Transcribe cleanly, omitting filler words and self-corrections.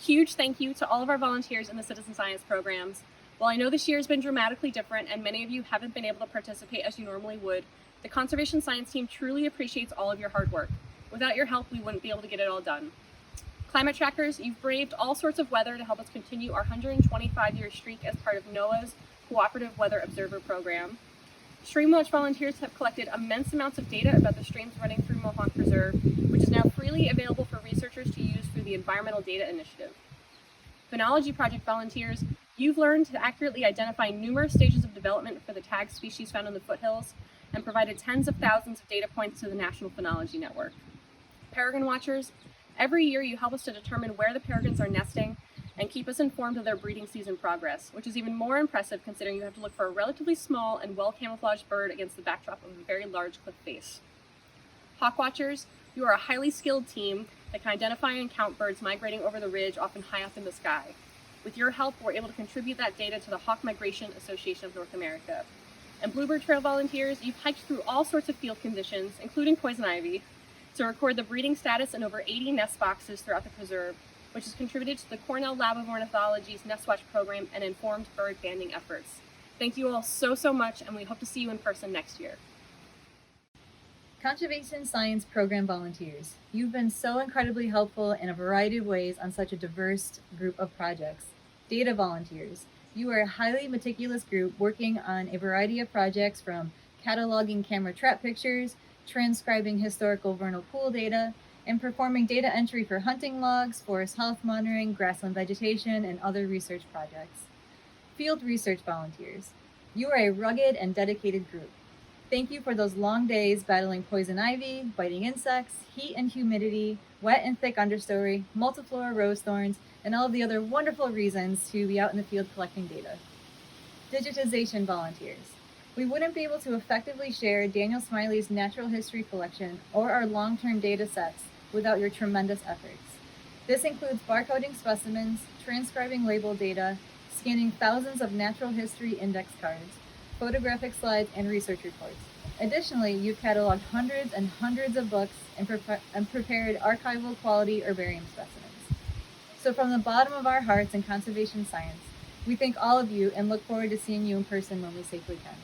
Huge thank you to all of our volunteers in the citizen science programs. While I know this year has been dramatically different and many of you haven't been able to participate as you normally would, the conservation science team truly appreciates all of your hard work. Without your help, we wouldn't be able to get it all done. Climate trackers, you've braved all sorts of weather to help us continue our 125-year streak as part of NOAA's Cooperative Weather Observer Program. Stream Watch volunteers have collected immense amounts of data about the streams running through Mohonk Preserve, which is now freely available for researchers to use through the Environmental Data Initiative. Phenology Project volunteers, you've learned to accurately identify numerous stages of development for the tagged species found in the foothills and provided tens of thousands of data points to the National Phenology Network. Peregrine Watchers, every year you help us to determine where the peregrines are nesting and keep us informed of their breeding season progress, which is even more impressive considering you have to look for a relatively small and well-camouflaged bird against the backdrop of a very large cliff face. Hawk Watchers, you are a highly skilled team that can identify and count birds migrating over the ridge, often high up in the sky. With your help, we're able to contribute that data to the Hawk Migration Association of North America. And Bluebird Trail volunteers, you've hiked through all sorts of field conditions, including poison ivy, to record the breeding status in over 80 nest boxes throughout the preserve, which has contributed to the Cornell Lab of Ornithology's Nest Watch program and informed bird banding efforts. Thank you all so much, and we hope to see you in person next year. Conservation Science Program volunteers, you've been so incredibly helpful in a variety of ways on such a diverse group of projects. Data volunteers, you are a highly meticulous group working on a variety of projects from cataloging camera trap pictures, transcribing historical vernal pool data, and performing data entry for hunting logs, forest health monitoring, grassland vegetation, and other research projects. Field research volunteers, you are a rugged and dedicated group. Thank you for those long days battling poison ivy, biting insects, heat and humidity, wet and thick understory, multiflora rose thorns, and all of the other wonderful reasons to be out in the field collecting data. Digitization volunteers, we wouldn't be able to effectively share Daniel Smiley's natural history collection or our long-term data sets without your tremendous efforts. This includes barcoding specimens, transcribing label data, scanning thousands of natural history index cards, photographic slides, and research reports. Additionally, you've cataloged hundreds and hundreds of books and prepared archival quality herbarium specimens. So from the bottom of our hearts in conservation science, we thank all of you and look forward to seeing you in person when we safely can.